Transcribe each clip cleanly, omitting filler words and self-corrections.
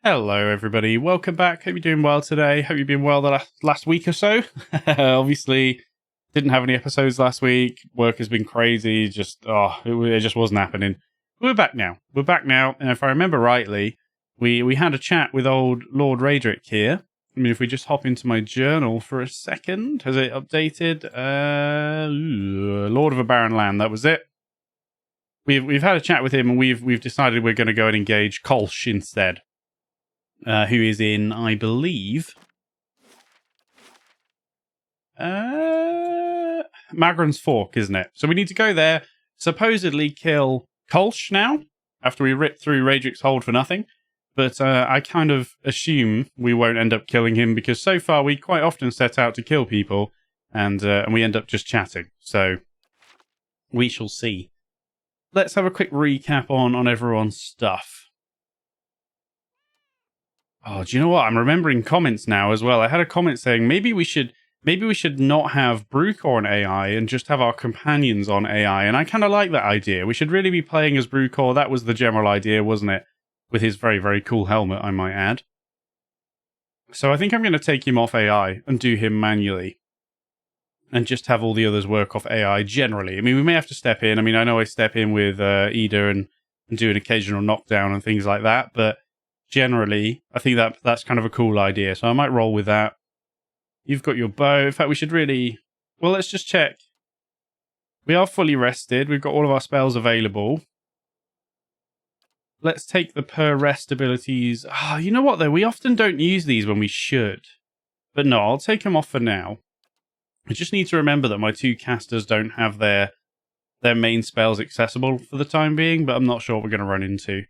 Hello, everybody. Welcome back. Hope you're doing well today. Hope you've been well the last week or so. Obviously, didn't have any episodes last week. Work has been crazy. It just wasn't happening. We're back now. And if I remember rightly, we had a chat with old Lord Raedric here. I mean, if we just hop into my journal for a second, has it updated? Lord of a Barren Land. That was it. We've had a chat with him, and we've decided we're going to go and engage Kolsch instead. Who is in, I believe, Magran's Fork, isn't it? So we need to go there, supposedly kill Kolsch now, after we rip through Raedric's hold for nothing. But I kind of assume we won't end up killing him, because so far we quite often set out to kill people, and we end up just chatting. So we shall see. Let's have a quick recap on everyone's stuff. Oh, do you know what? I'm remembering comments now as well. I had a comment saying maybe we should not have Brucor on AI and just have our companions on AI. And I kind of like that idea. We should really be playing as Brucor. That was the general idea, wasn't it? With his very, very cool helmet, I might add. So I think I'm going to take him off AI and do him manually. And just have all the others work off AI generally. I mean, we may have to step in. I mean, I know I step in with Ida and do an occasional knockdown and things like that, but generally, I think that's kind of a cool idea, so I might roll with that. You've got your bow. In fact, we should really... Well, let's just check. We are fully rested. We've got all of our spells available. Let's take the per rest abilities. You know what, though? We often don't use these when we should. But no, I'll take them off for now. I just need to remember that my two casters don't have their main spells accessible for the time being, but I'm not sure what we're going to run into.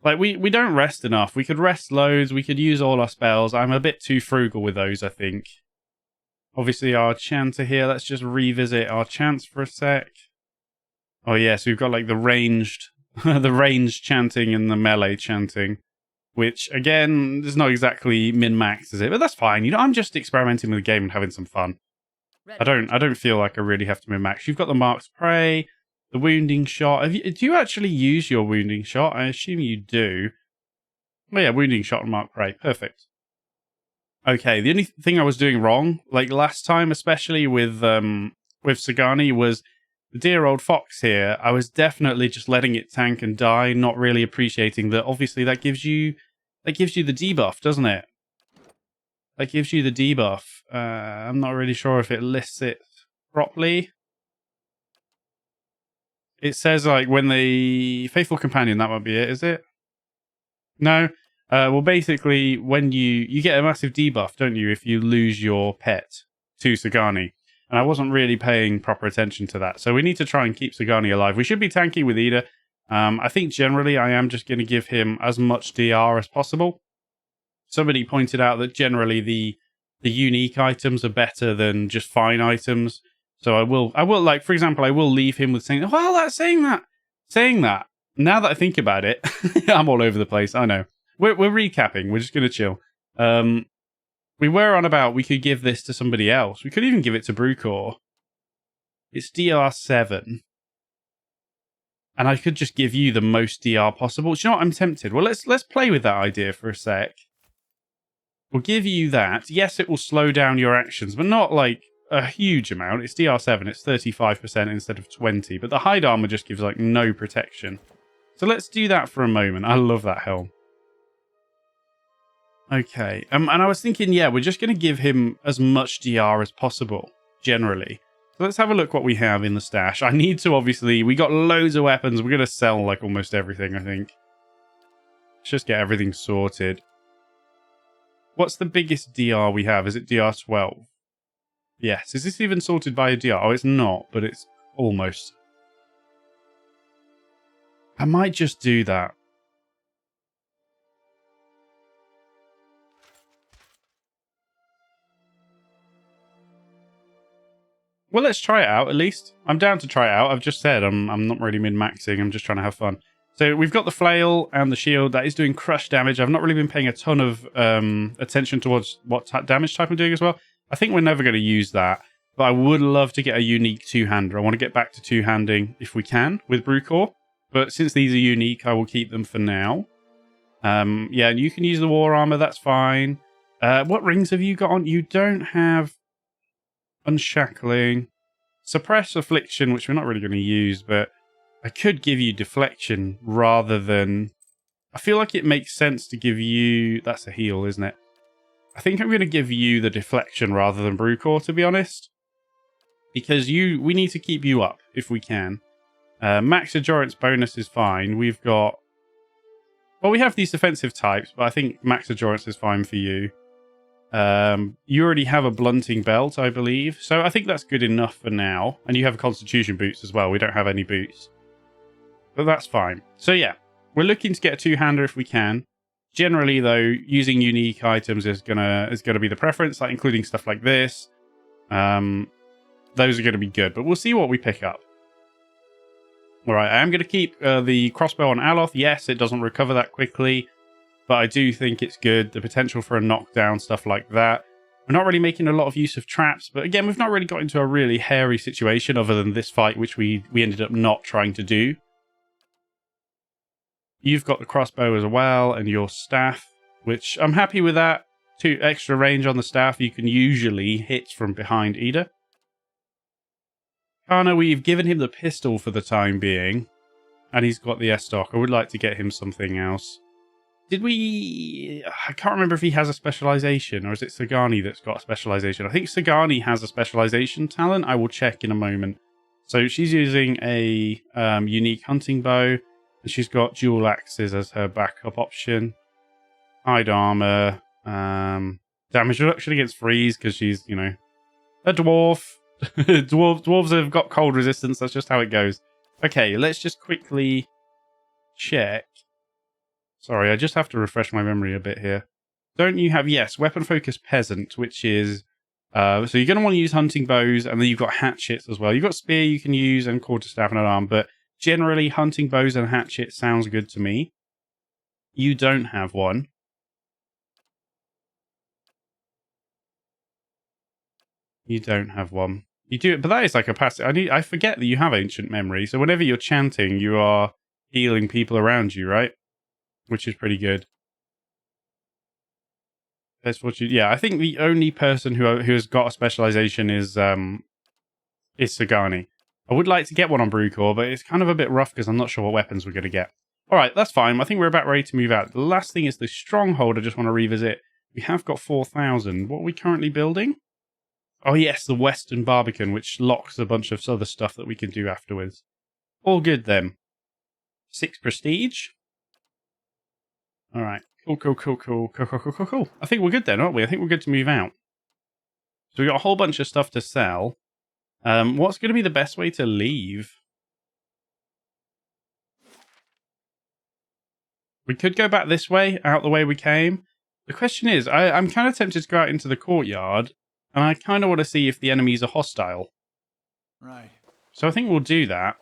Like, we don't rest enough. We could rest loads. We could use all our spells. I'm a bit too frugal with those, I think. Obviously, our chanter here. Let's just revisit our chants for a sec. Oh, yes, we've got, like, the ranged chanting and the melee chanting. Which, again, is not exactly min-max, is it? But that's fine. You know, I'm just experimenting with the game and having some fun. I don't feel like I really have to min-max. You've got the Mark's Prey. The wounding shot. Do you actually use your wounding shot? I assume you do. Oh yeah, wounding shot and Mark Prey. Perfect. Okay, the only thing I was doing wrong, like last time, especially with Sagani, was the dear old fox here. I was definitely just letting it tank and die, not really appreciating that. Obviously, that gives you the debuff, doesn't it? That gives you the debuff. I'm not really sure if it lists it properly. It says, like, when the Faithful Companion, that might be it, is it? No? Well, basically, when you get a massive debuff, don't you, if you lose your pet to Sagani. And I wasn't really paying proper attention to that. So we need to try and keep Sagani alive. We should be tanky with Ida. I think generally I am just going to give him as much DR as possible. Somebody pointed out that generally the unique items are better than just fine items. So I will, like, for example, I will leave him with saying, well, that's saying that. Now that I think about it, I'm all over the place. I know. We're recapping. We're just going to chill. We were on about we could give this to somebody else. We could even give it to Brucor. It's DR7. And I could just give you the most DR possible. Do you know what? I'm tempted. Well, let's play with that idea for a sec. We'll give you that. Yes, it will slow down your actions, but not like a huge amount. It's DR7, it's 35% instead of 20, but the hide armor just gives like no protection. So let's do that for a moment. I love that helm. Okay, and I was thinking, yeah, we're just going to give him as much DR as possible, generally. So let's have a look what we have in the stash. I need to, obviously, we got loads of weapons. We're going to sell like almost everything, I think. Let's just get everything sorted. What's the biggest DR we have? Is it DR12? Yes. Is this even sorted by a DR? Oh, it's not, but it's almost. I might just do that. Well, let's try it out, at least. I'm down to try it out. I've just said I'm not really min-maxing. I'm just trying to have fun. So we've got the flail and the shield. That is doing crush damage. I've not really been paying a ton of attention towards what damage type I'm doing as well. I think we're never going to use that. But I would love to get a unique two-hander. I want to get back to two-handing if we can with Brucor. But since these are unique, I will keep them for now. Yeah, and you can use the war armor. That's fine. What rings have you got on? You don't have unshackling. Suppress affliction, which we're not really going to use, but I could give you deflection rather than... I feel like it makes sense to give you... That's a heal, isn't it? I think I'm going to give you the deflection rather than Brucor, to be honest. Because we need to keep you up, if we can. Max endurance bonus is fine. We've got... Well, we have these defensive types, but I think max endurance is fine for you. You already have a blunting belt, I believe. So I think that's good enough for now. And you have constitution boots as well. We don't have any boots. But that's fine. So yeah, we're looking to get a two-hander if we can. Generally, though, using unique items is gonna be the preference, like including stuff like this. Those are going to be good, but we'll see what we pick up. All right, I am going to keep the crossbow on Aloth. Yes, it doesn't recover that quickly, but I do think it's good. The potential for a knockdown, stuff like that. We're not really making a lot of use of traps, but again, we've not really got into a really hairy situation other than this fight, which we ended up not trying to do. You've got the crossbow as well, and your staff, which I'm happy with that. 2 extra range on the staff. You can usually hit from behind Ida. Kana, we've given him the pistol for the time being, and he's got the S-Stock. I would like to get him something else. Did we... I can't remember if he has a specialization, or is it Sagani that's got a specialization? I think Sagani has a specialization talent. I will check in a moment. So she's using a unique hunting bow, and she's got dual axes as her backup option. Hide armor, damage reduction against freeze, because she's, you know, a dwarf. Dwarves have got cold resistance. That's just how it goes. Okay, let's just quickly check. Sorry, I just have to refresh my memory a bit here. Don't you have... Yes, weapon focus peasant, which is... so you're going to want to use hunting bows, and then you've got hatchets as well. You've got spear you can use, and quarterstaff and an arm, but generally hunting bows and hatchets sounds good to me. You don't have one. You don't have one. You do, but that is like a passive. I forget that you have ancient memory. So whenever you're chanting, you are healing people around you, right? Which is pretty good. That's what you. Yeah, I think the only person who has got a specialization is Sagani. I would like to get one on Brucor, but it's kind of a bit rough because I'm not sure what weapons we're going to get. All right, that's fine. I think we're about ready to move out. The last thing is the stronghold. I just want to revisit. We have got 4,000. What are we currently building? Oh, yes, the Western Barbican, which locks a bunch of other stuff that we can do afterwards. All good, then. 6 prestige. All right. Cool. I think we're good then, aren't we? I think we're good to move out. So we got a whole bunch of stuff to sell. What's going to be the best way to leave? We could go back this way, out the way we came. The question is, I'm kind of tempted to go out into the courtyard, and I kind of want to see if the enemies are hostile. Right. So I think we'll do that.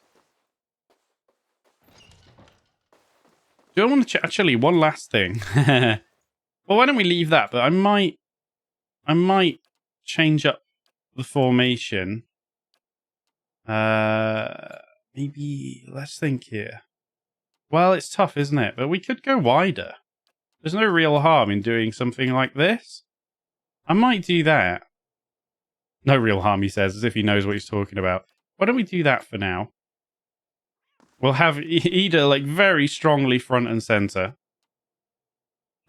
Do I want to... Actually, one last thing. Well, why don't we leave that? But I might change up the formation. Maybe... Let's think here. Well, it's tough, isn't it? But we could go wider. There's no real harm in doing something like this. I might do that. No real harm, he says, as if he knows what he's talking about. Why don't we do that for now? We'll have Ida, like, very strongly front and center.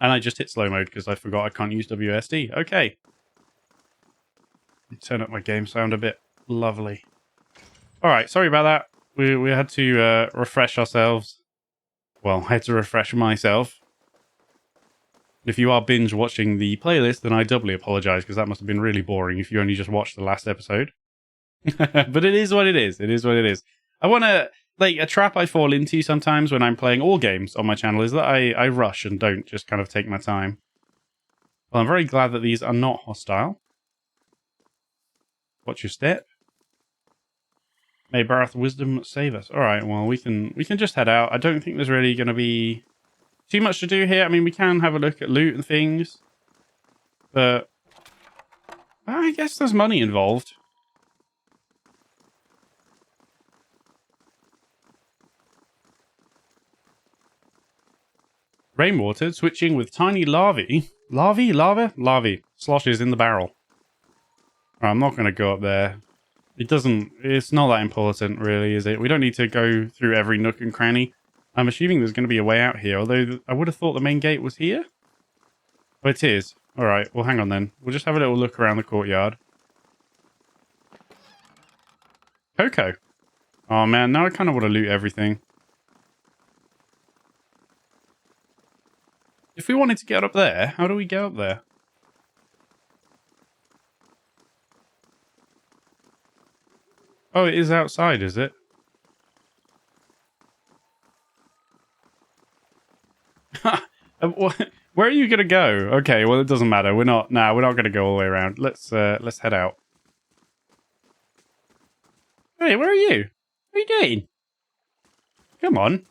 And I just hit slow mode because I forgot I can't use WSD. Okay. Turn up my game sound a bit. Lovely. Alright, sorry about that. We had to refresh ourselves. Well, I had to refresh myself. If you are binge watching the playlist, then I doubly apologize because that must have been really boring if you only just watched the last episode. But it is what it is. It is what it is. I want to... Like, a trap I fall into sometimes when I'm playing all games on my channel is that I rush and don't just kind of take my time. Well, I'm very glad that these are not hostile. Watch your step. May Barath Wisdom save us. Alright, well, we can just head out. I don't think there's really going to be too much to do here. I mean, we can have a look at loot and things. But I guess there's money involved. Rainwater switching with tiny larvae. Larvae sloshes in the barrel. I'm not going to go up there. It's not that important, really, is it? We don't need to go through every nook and cranny. I'm assuming there's going to be a way out here, although I would have thought the main gate was here. Oh, it is. All right, well, hang on then. We'll just have a little look around the courtyard. Coco. Oh, man, now I kind of want to loot everything. If we wanted to get up there, how do we get up there? Oh, it is outside, is it? Where are you gonna go? Okay, well, it doesn't matter. We're not gonna go all the way around. Let's head out. Hey, where are you? What are you doing? Come on.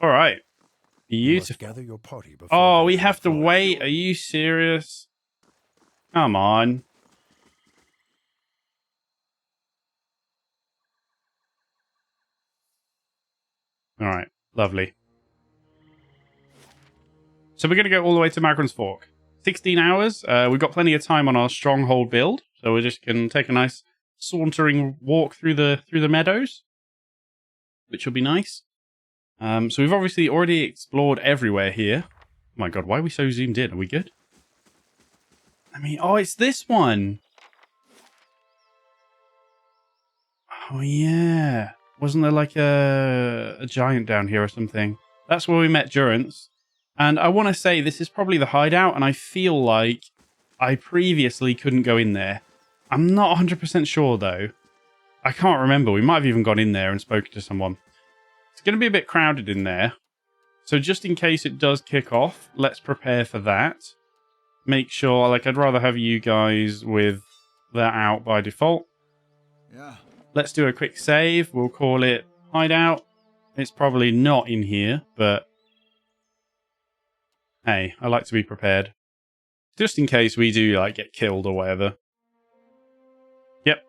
All right. Beautiful. Gather your party before Oh, we have to wait. Are you serious? Come on. All right. Lovely. So we're going to go all the way to Magran's Fork. 16 hours. We've got plenty of time on our stronghold build, so we're just going to take a nice sauntering walk through the meadows, which will be nice. So we've obviously already explored everywhere here. Oh my god, why are we so zoomed in? Are we good? I mean, oh, it's this one. Oh yeah. Wasn't there like a giant down here or something? That's where we met Durance. And I want to say this is probably the hideout, and I feel like I previously couldn't go in there. I'm not 100% sure, though. I can't remember. We might have even gone in there and spoken to someone. It's going to be a bit crowded in there. So just in case it does kick off, let's prepare for that. Make sure, like, I'd rather have you guys with that out by default. Yeah. Let's do a quick save. We'll call it hideout. It's probably not in here, but hey, I like to be prepared. Just in case we do, like, get killed or whatever. Yep.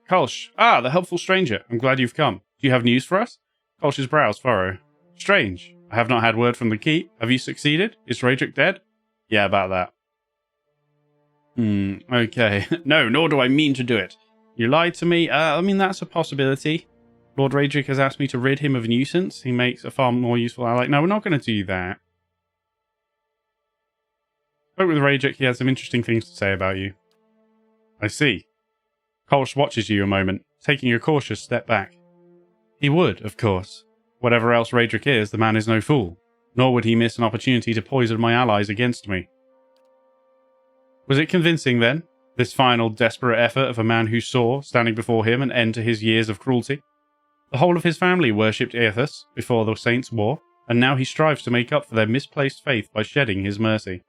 Kolsch. Ah, the helpful stranger. I'm glad you've come. Do you have news for us? Kolsch's brows furrow. Strange. I have not had word from the keep. Have you succeeded? Is Raedric dead? Yeah, about that. Okay. No, nor do I mean to do it. You lied to me? I mean, that's a possibility. Lord Raedric has asked me to rid him of a nuisance. He makes a far more useful ally. No, we're not going to do that. Spoke with Raedric, he had some interesting things to say about you. I see. Kolsch watches you a moment, taking a cautious step back. He would, of course. Whatever else Raedric is, the man is no fool. Nor would he miss an opportunity to poison my allies against me. Was it convincing, then? This final, desperate effort of a man who saw, standing before him, an end to his years of cruelty? The whole of his family worshipped Aethys before the Saints' War, and now he strives to make up for their misplaced faith by shedding his mercy.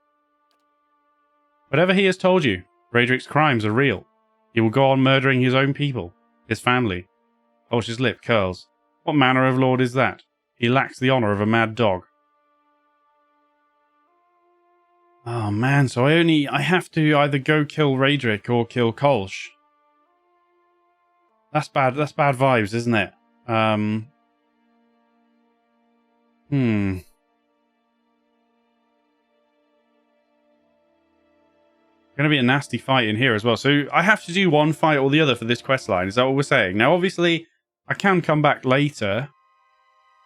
Whatever he has told you, Raedric's crimes are real. He will go on murdering his own people, his family. Kolsch's lip curls. What manner of lord is that? He lacks the honour of a mad dog. Oh man, so I have to either go kill Raedric or kill Kolsch. That's bad vibes, isn't it? Going to be a nasty fight in here as well. So I have to do one fight or the other for this quest line. Is that what we're saying? Now, obviously, I can come back later,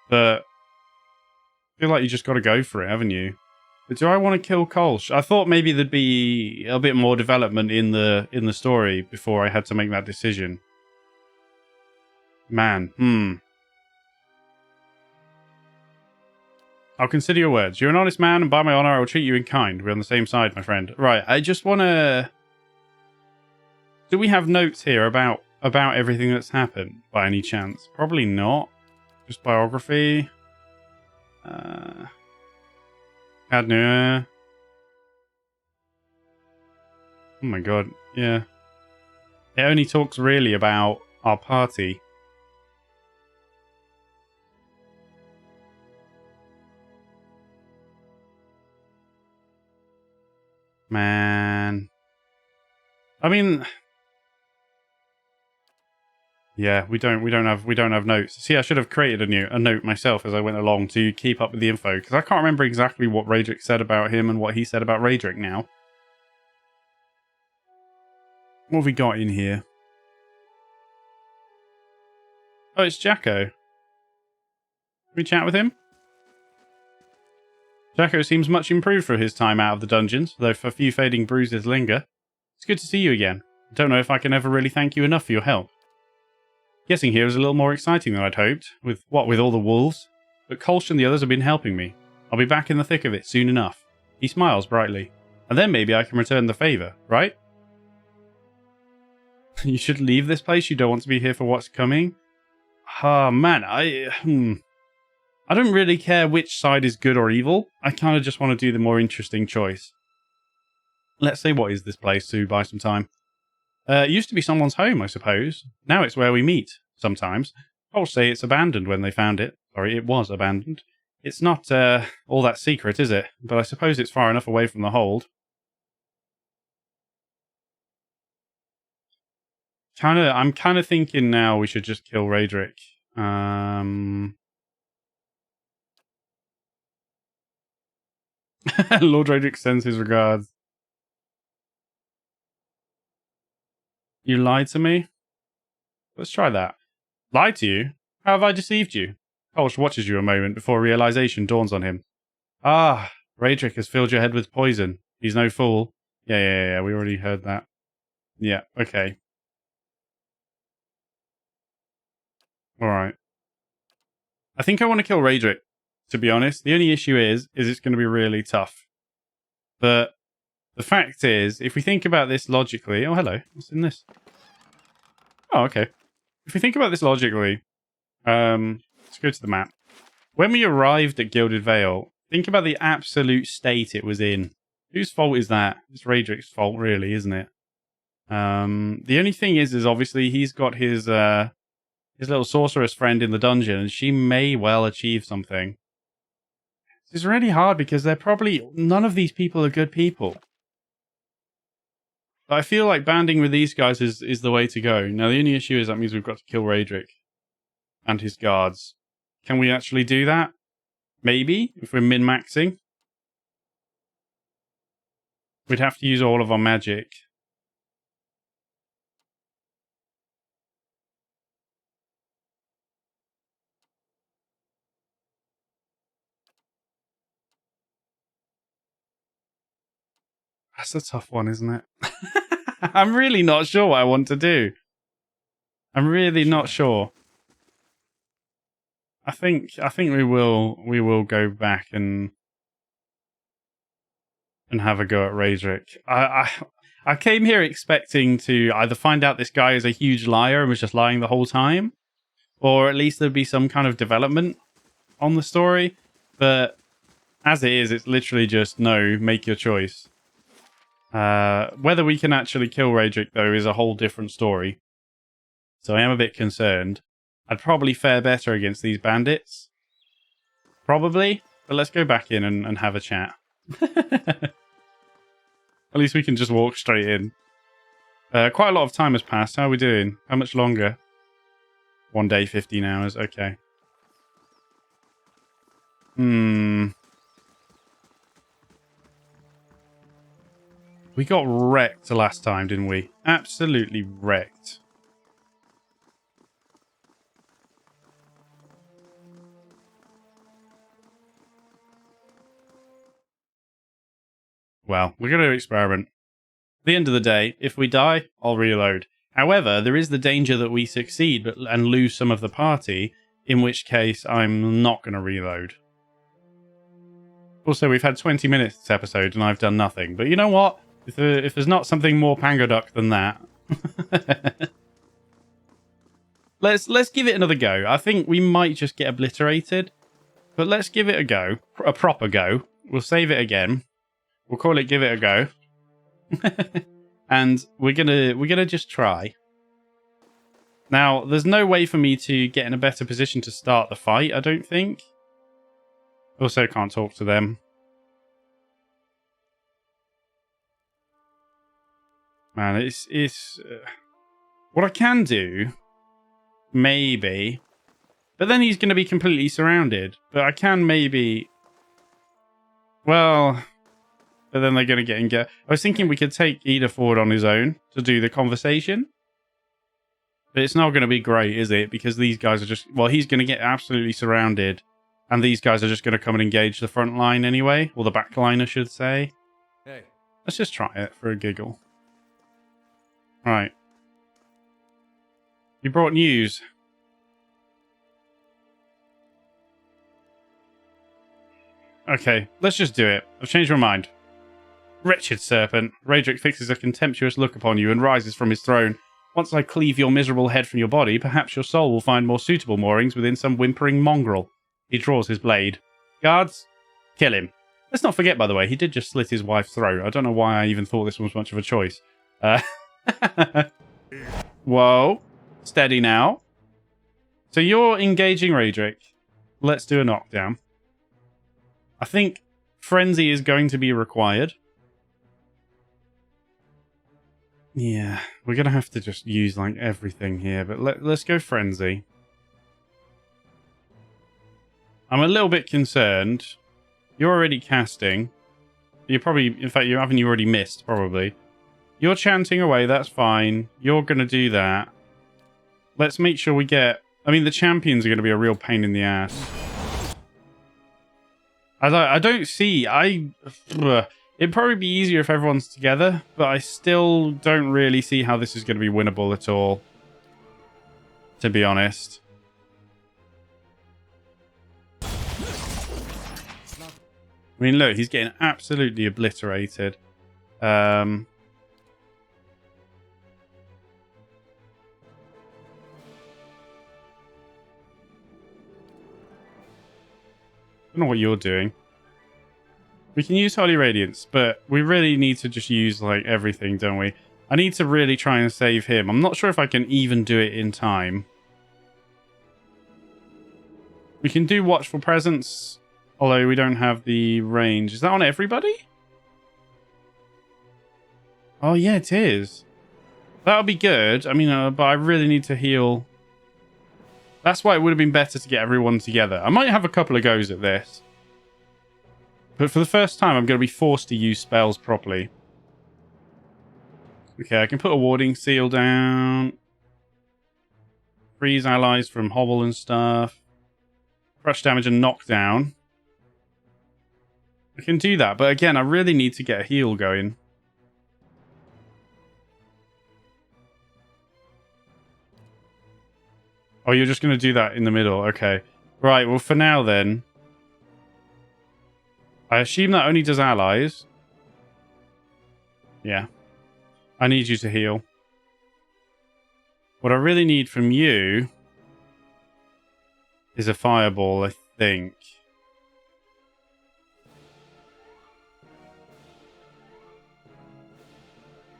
but I feel like you just got to go for it, haven't you? But do I want to kill Kolsch? I thought maybe there'd be a bit more development in the story before I had to make that decision. Man, I'll consider your words. You're an honest man, and by my honor, I will treat you in kind. We're on the same side, my friend. Right, I just want to... Do we have notes here about everything that's happened, by any chance? Probably not. Just biography. Cadnur. Oh my god, yeah. It only talks really about our party. Man. I mean... Yeah, we don't have notes. See, I should have created a note myself as I went along to keep up with the info, because I can't remember exactly what Raedric said about him and what he said about Raedric now. What have we got in here? Oh, it's Jacko. Can we chat with him? Jacko seems much improved for his time out of the dungeons, though a few fading bruises linger. It's good to see you again. I don't know if I can ever really thank you enough for your help. Getting here is a little more exciting than I'd hoped, with all the wolves. But Kolsch and the others have been helping me. I'll be back in the thick of it soon enough. He smiles brightly. And then maybe I can return the favour, right? You should leave this place. You don't want to be here for what's coming. Ah, man, I don't really care which side is good or evil. I kind of just want to do the more interesting choice. Let's say, what is this place to buy some time? It used to be someone's home, I suppose. Now it's where we meet, sometimes. I'll say it's abandoned when they found it. Sorry, it was abandoned. It's not all that secret, is it? But I suppose it's far enough away from the hold. I'm kind of thinking now we should just kill Raedric. Lord Raedric sends his regards. You lied to me? Let's try that. Lied to you? How have I deceived you? Kolsch watches you a moment before realization dawns on him. Ah, Raedric has filled your head with poison. He's no fool. Yeah, we already heard that. Yeah, okay. Alright. I think I want to kill Raedric, to be honest. The only issue is it's going to be really tough. But the fact is, if we think about this logically... Oh, hello. What's in this? Oh, okay. If we think about this logically... let's go to the map. When we arrived at Gilded Vale, think about the absolute state it was in. Whose fault is that? It's Raedric's fault, really, isn't it? The only thing is obviously he's got his little sorceress friend in the dungeon, and she may well achieve something. It's really hard because none of these people are good people. I feel like banding with these guys is the way to go. Now, the only issue is that means we've got to kill Raedric and his guards. Can we actually do that? Maybe, if we're min-maxing. We'd have to use all of our magic. That's a tough one, isn't it? I'm really not sure what I want to do. I'm really not sure. I think we will go back and have a go at Raedric. I came here expecting to either find out this guy is a huge liar and was just lying the whole time, or at least there'd be some kind of development on the story. But as it is, it's literally just no, make your choice. Whether we can actually kill Raedric, though, is a whole different story. So I am a bit concerned. I'd probably fare better against these bandits. Probably. But let's go back in and have a chat. At least we can just walk straight in. Quite a lot of time has passed. How are we doing? How much longer? 1 day, 15 hours. Okay. We got wrecked last time, didn't we? Absolutely wrecked. Well, we're going to experiment. At the end of the day, if we die, I'll reload. However, there is the danger that we succeed and lose some of the party, in which case I'm not going to reload. Also, we've had 20 minutes this episode and I've done nothing. But you know what? If there's not something more pangoduck than that... let's give it another go. I think we might just get obliterated. But let's give it a go. A proper go. We'll save it again. We'll call it Give It a Go. And we're gonna just try. Now, there's no way for me to get in a better position to start the fight, I don't think. Also, can't talk to them. Man, it's what I can do maybe. But then he's going to be completely surrounded. But I can maybe... Well... But then they're going to get engaged. I was thinking we could take Ida forward on his own to do the conversation. But it's not going to be great, is it? Because these guys are just... Well, he's going to get absolutely surrounded. And these guys are just going to come and engage the front line anyway. Or the back line, I should say. Hey. Let's just try it for a giggle. Right. You brought news. Okay, let's just do it. I've changed my mind. Wretched serpent. Raedric fixes a contemptuous look upon you and rises from his throne. Once I cleave your miserable head from your body, perhaps your soul will find more suitable moorings within some whimpering mongrel. He draws his blade. Guards, kill him. Let's not forget, by the way, he did just slit his wife's throat. I don't know why I even thought this was much of a choice. Whoa. Steady now. So you're engaging Raedric. Let's do a knockdown. I think Frenzy is going to be required. Yeah, we're going to have to just use like everything here, but let's go Frenzy. I'm a little bit concerned. You're already casting. You're probably, in fact, you already missed, probably. You're chanting away, that's fine. You're going to do that. Let's make sure we get... I mean, the champions are going to be a real pain in the ass. I don't see... It'd probably be easier if everyone's together, but I still don't really see how this is going to be winnable at all. To be honest. I mean, look, he's getting absolutely obliterated. I don't know what you're doing. We can use Holy Radiance, but we really need to just use, like, everything, don't we? I need to really try and save him. I'm not sure if I can even do it in time. We can do Watchful Presence, although we don't have the range. Is that on everybody? Oh, yeah, it is. That'll be good. I mean, but I really need to heal. That's why it would have been better to get everyone together. I might have a couple of goes at this. But for the first time, I'm going to be forced to use spells properly. Okay, I can put a warding seal down. Freeze allies from hobble and stuff. Crush damage and knockdown. I can do that, but again, I really need to get a heal going. Oh, you're just going to do that in the middle. Okay. Right, well, for now then... I assume that only does allies. Yeah. I need you to heal. What I really need from you is a fireball, I think.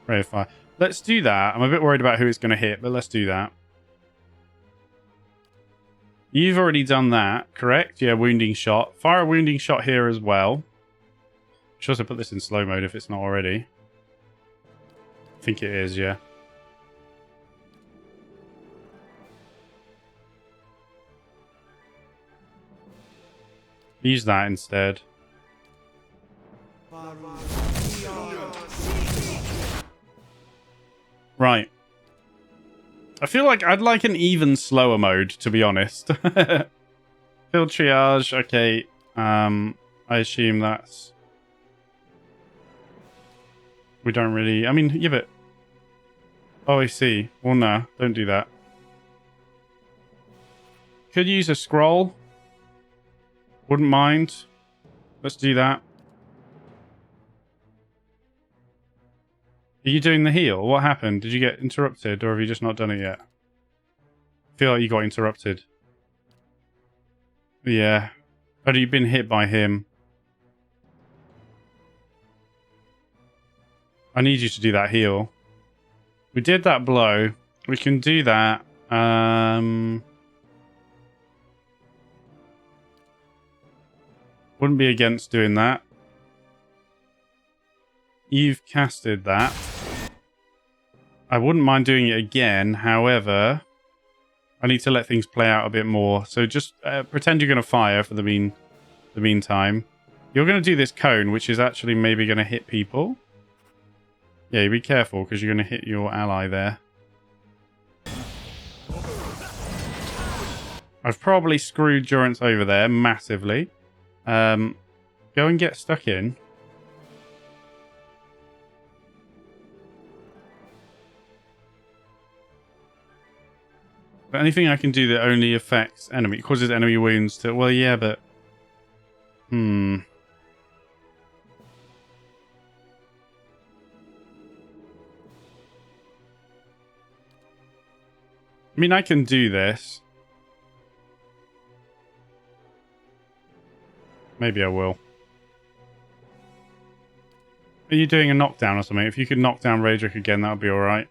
Ray of fire. Let's do that. I'm a bit worried about who it's going to hit, but let's do that. You've already done that, correct? Yeah, wounding shot. Fire a wounding shot here as well. I should also put this in slow mode if it's not already. I think it is, yeah. Use that instead. Right. I feel like I'd like an even slower mode, to be honest. Field triage, okay. I assume that's... We don't really... I mean, yeah, but... Oh, I see. Well, no, don't do that. Could use a scroll. Wouldn't mind. Let's do that. Are you doing the heal? What happened? Did you get interrupted, or have you just not done it yet? I feel like you got interrupted. Yeah. Had you been hit by him? I need you to do that heal. We did that blow. We can do that. Wouldn't be against doing that. You've casted that. I wouldn't mind doing it again, however... I need to let things play out a bit more. So just pretend you're going to fire for the meantime. You're going to do this cone, which is actually maybe going to hit people. Yeah, you be careful because you're going to hit your ally there. I've probably screwed Durance over there massively. Go and get stuck in. But anything I can do that only affects enemy, causes enemy wounds to... Well, yeah, but... I mean, I can do this. Maybe I will. Are you doing a knockdown or something? If you could knock down Raedric again, that would be alright.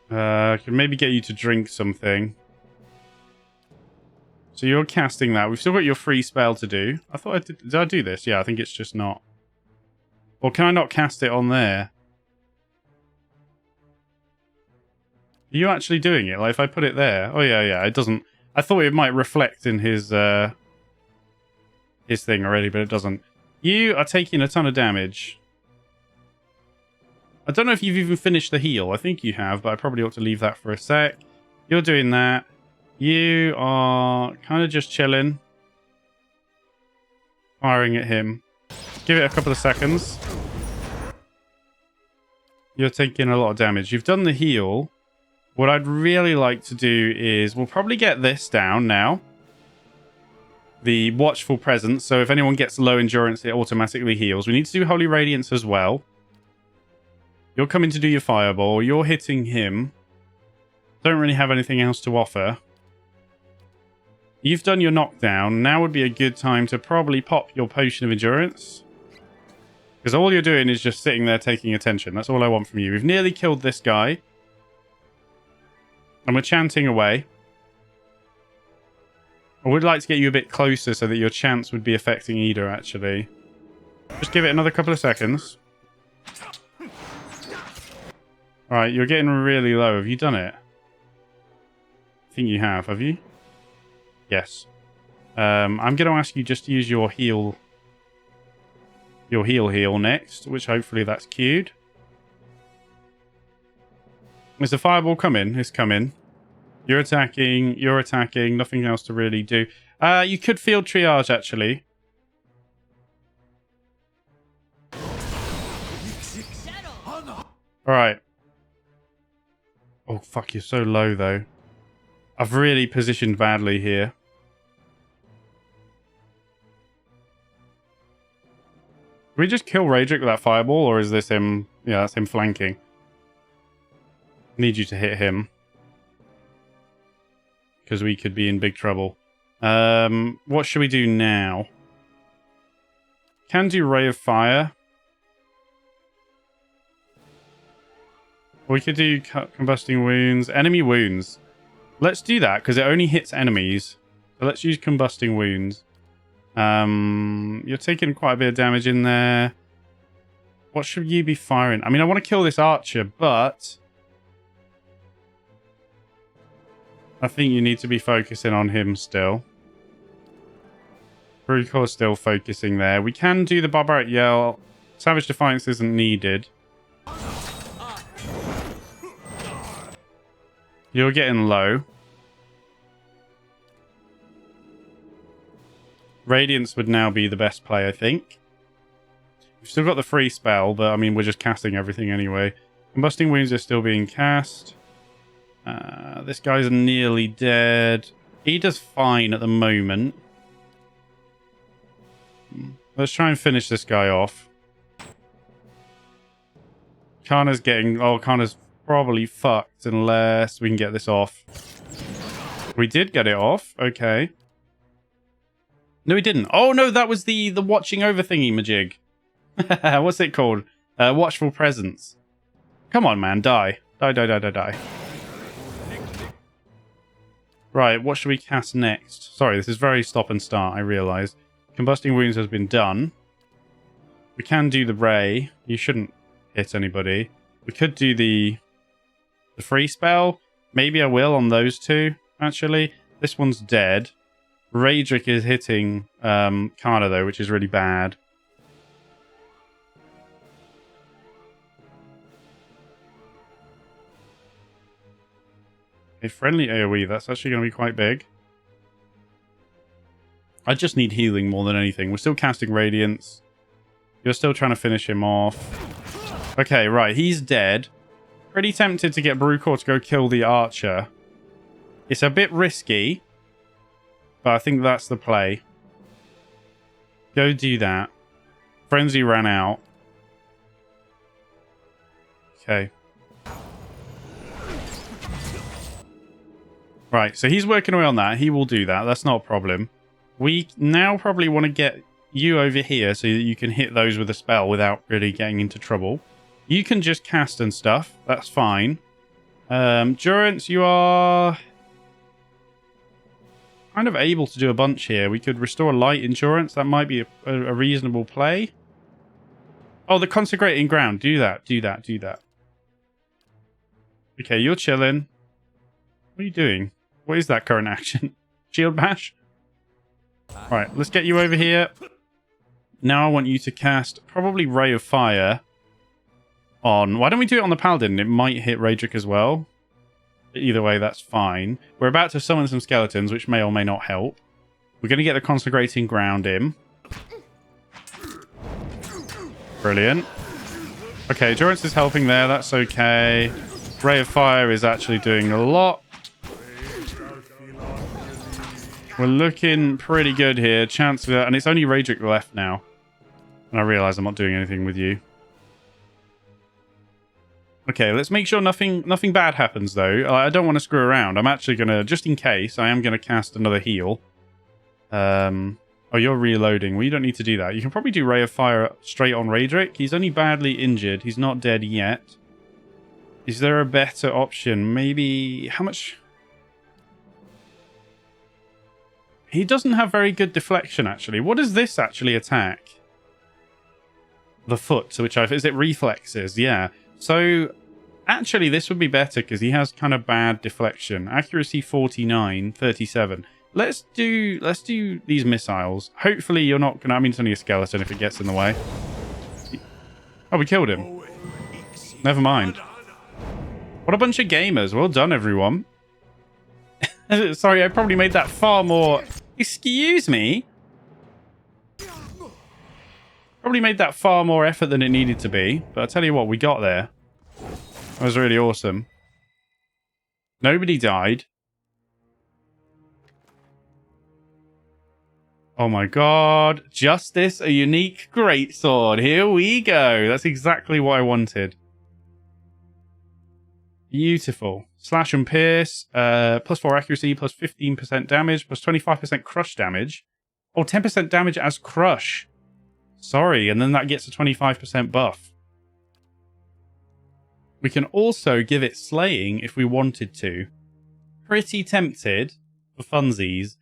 I could maybe get you to drink something. So you're casting that. We've still got your free spell to do. I thought I did. Did I do this? Yeah, I think it's just not. Or can I not cast it on there? Are you actually doing it? Like if I put it there? Oh yeah, it doesn't. I thought it might reflect in his thing already, but it doesn't. You are taking a ton of damage. I don't know if you've even finished the heal. I think you have, but I probably ought to leave that for a sec. You're doing that. You are kind of just chilling. Firing at him. Give it a couple of seconds. You're taking a lot of damage. You've done the heal. What I'd really like to do is... We'll probably get this down now. The Watchful Presence. So if anyone gets low endurance, it automatically heals. We need to do Holy Radiance as well. You're coming to do your fireball. You're hitting him. Don't really have anything else to offer. You've done your knockdown. Now would be a good time to probably pop your Potion of Endurance. Because all you're doing is just sitting there taking attention. That's all I want from you. We've nearly killed this guy. And we're chanting away. I would like to get you a bit closer so that your chants would be affecting Ida, actually. Just give it another couple of seconds. Alright, you're getting really low. Have you done it? I think you have you? Yes. I'm going to ask you just to use your heal. Your heal next, which hopefully that's queued. Is the fireball coming? It's coming. You're attacking. You're attacking. Nothing else to really do. You could field triage, actually. Alright. Oh, fuck, you're so low, though. I've really positioned badly here. Did we just kill Raedric with that fireball, or is this him? Yeah, that's him flanking. Need you to hit him. Because we could be in big trouble. What should we do now? Can do Ray of Fire. We could do Combusting Wounds. Enemy Wounds. Let's do that, because it only hits enemies. So let's use Combusting Wounds. You're taking quite a bit of damage in there. What should you be firing? I mean, I want to kill this archer, but... I think you need to be focusing on him still. Brucor's still focusing there. We can do the Barbaric Yell. Savage Defiance isn't needed. You're getting low. Radiance would now be the best play, I think. We've still got the free spell, but I mean, we're just casting everything anyway. Combusting Wounds are still being cast. This guy's nearly dead. He does fine at the moment. Let's try and finish this guy off. Kana's getting... Oh, Kana's probably fucked unless we can get this off. We did get it off. Okay. No, we didn't. Oh, no, that was the watching over thingy-majig. What's it called? Watchful Presence. Come on, man. Die. Die. Right, what should we cast next? Sorry, this is very stop and start, I realise. Combusting Wounds has been done. We can do the Ray. You shouldn't hit anybody. We could do the free spell. Maybe I will on those two, actually. This one's dead. Raedric is hitting Kana, though, which is really bad. A friendly AoE, that's actually going to be quite big. I just need healing more than anything. We're still casting Radiance. You're still trying to finish him off. Okay, right, he's dead. Pretty tempted to get Brucor to go kill the archer. It's a bit risky, but I think that's the play. Go do that. Frenzy ran out. Okay. Right, so he's working away on that. He will do that. That's not a problem. We now probably want to get you over here so that you can hit those with a spell without really getting into trouble. You can just cast and stuff. That's fine. Durance, you are kind of able to do a bunch here. We could restore light endurance. That might be a reasonable play. Oh, the consecrating ground. Do that. Do that. Do that. Okay, you're chilling. What are you doing? What is that current action? Shield bash? Right, let's get you over here. Now I want you to cast probably Ray of Fire on... Why don't we do it on the Paladin? It might hit Raedric as well. Either way, that's fine. We're about to summon some skeletons, which may or may not help. We're going to get the Consecrating Ground in. Brilliant. Okay, Durance is helping there. That's okay. Ray of Fire is actually doing a lot. We're looking pretty good here. Chance of that, and it's only Raedric left now. And I realise I'm not doing anything with you. Okay, let's make sure nothing bad happens, though. I don't want to screw around. I'm actually going to, just in case, I am going to cast another heal. Oh, you're reloading. Well, you don't need to do that. You can probably do Ray of Fire straight on Raedric. He's only badly injured. He's not dead yet. Is there a better option? Maybe... How much... He doesn't have very good deflection, actually. What does this actually attack? The foot, which I... Is it reflexes? Yeah. So, actually, this would be better because he has kind of bad deflection. Accuracy 49, 37. Let's do these missiles. Hopefully you're not going to... I mean, it's only a skeleton if it gets in the way. Oh, we killed him. Never mind. What a bunch of gamers. Well done, everyone. Sorry, I probably made that far more... Excuse me? Probably made that far more effort than it needed to be. But I'll tell you what, we got there. That was really awesome. Nobody died. Oh my god. Justice, a unique greatsword. Here we go. That's exactly what I wanted. Beautiful. Slash and pierce. Plus 4 accuracy, plus 15% damage, plus 25% crush damage. Oh, 10% damage as crush. Sorry, and then that gets a 25% buff. We can also give it slaying if we wanted to. Pretty tempted for funsies.